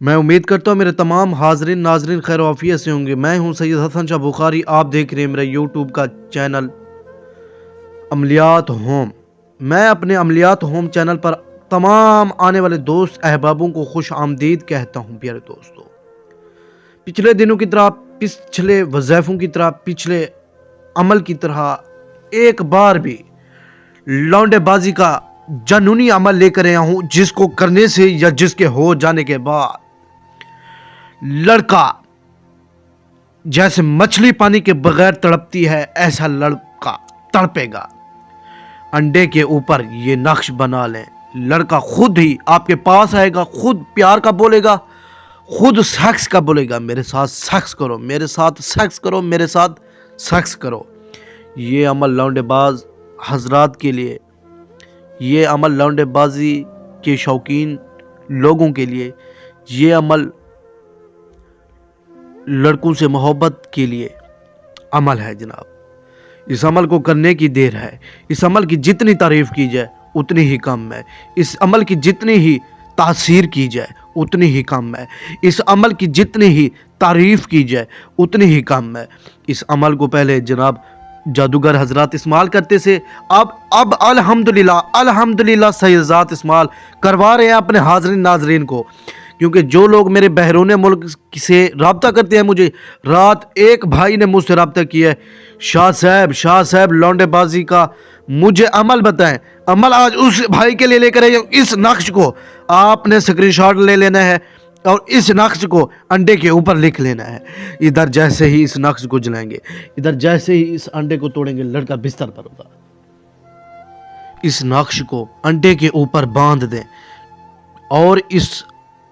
मैं उम्मीद करता हूँ मेरे तमाम हाज़रीन नाज़रीन खैर आफियत से होंगे। मैं हूँ सैयद हसन शाह बुखारी, आप देख रहे हैं मेरा यूट्यूब का चैनल अमलियात होम। मैं अपने अमलियात होम चैनल पर तमाम आने वाले दोस्त अहबाबों को खुश आमदीद कहता हूँ। प्यारे दोस्तों, पिछले दिनों की तरह, पिछले वज़ीफ़ों की तरह, पिछले अमल की तरह एक बार भी लौंडेबाजी का जानूनी अमल लेकर आया हूँ, जिसको करने से या जिसके हो जाने के बाद लड़का जैसे मछली पानी के बगैर तड़पती है, ऐसा लड़का तड़पेगा। अंडे के ऊपर ये नक्श बना लें, लड़का खुद ही आपके पास आएगा, खुद प्यार का बोलेगा, खुद सेक्स का बोलेगा, मेरे साथ सेक्स करो, मेरे साथ सेक्स करो, मेरे साथ सेक्स करो। ये अमल लौंडेबाज हजरात के लिए, ये अमल लौंडेबाजी के शौकीन लोगों के लिए, ये अमल लड़कों से मोहब्बत के लिए अमल है जनाब। इस अमल को करने की देर है। इस अमल की जितनी तारीफ की जाए उतनी ही कम है। इस अमल की जितनी ही तासीर की जाए उतनी ही कम है। इस अमल की जितनी ही तारीफ की जाए उतनी ही कम है। इस अमल को पहले जनाब जादूगर हजरात इस्तेमाल करते से, अब अल्हम्दुलिल्लाह सैयदात इस्तेमाल करवा रहे हैं अपने हाज़रीन नाजरीन को। क्योंकि जो लोग मेरे बहरून मुल्क से रब्ता करते हैं, मुझे रात एक भाई ने मुझसे रब्ता किया है, शाह साहब लौंडेबाजी का मुझे अमल बताएं। अमल आज उस भाई के लिए लेकर आए। इस नक्श को आपने स्क्रीनशॉट ले लेना है और इस नक्श को अंडे के ऊपर लिख लेना है। इधर जैसे ही इस नक्श को जलाएंगे, इधर जैसे ही इस अंडे को तोड़ेंगे, लड़का बिस्तर पर होगा। इस नक्श को अंडे के ऊपर बांध दें और इस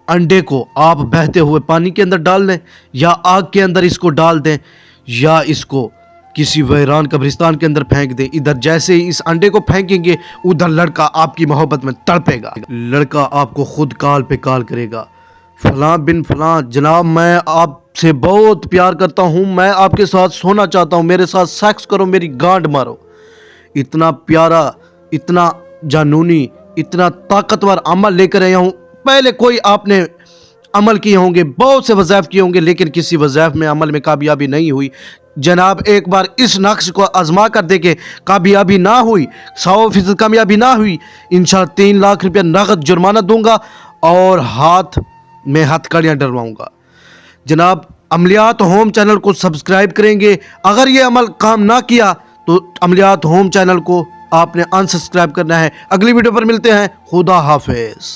अंडे को आप बहते हुए पानी के अंदर डाल दें, या आग के अंदर इसको डाल दें, या इसको किसी वीरान कब्रिस्तान के अंदर फेंक दें। इधर जैसे ही इस अंडे को फेंकेंगे, उधर लड़का आपकी मोहब्बत में तड़पेगा। लड़का आपको खुद कॉल पे कॉल करेगा, फलां बिन फलां जनाब, मैं आपसे बहुत प्यार करता हूँ, मैं आपके साथ सोना चाहता हूँ, मेरे साथ सेक्स करो, मेरी गांड मारो। इतना प्यारा, इतना जानूनी, इतना ताकतवर अमल लेकर आया हूँ। पहले कोई आपने अमल किए होंगे, बहुत से वज़ाइफ किए होंगे, लेकिन किसी वज़ाइफ में अमल में कामयाबी नहीं हुई। जनाब एक बार इस नक्श को आजमा कर देखे, कामयाबी ना हुई, 100% कामयाबी ना हुई, इंशाअल्लाह 3 लाख रुपया नगद जुर्माना दूंगा और हाथ में हथकड़ियाँ डलवाऊंगा। जनाब अमलियात होम चैनल को सब्सक्राइब करेंगे। अगर ये अमल काम ना किया तो अमलियात होम चैनल को आपने अनसब्सक्राइब करना है। अगली वीडियो पर मिलते हैं। खुदा हाफिज।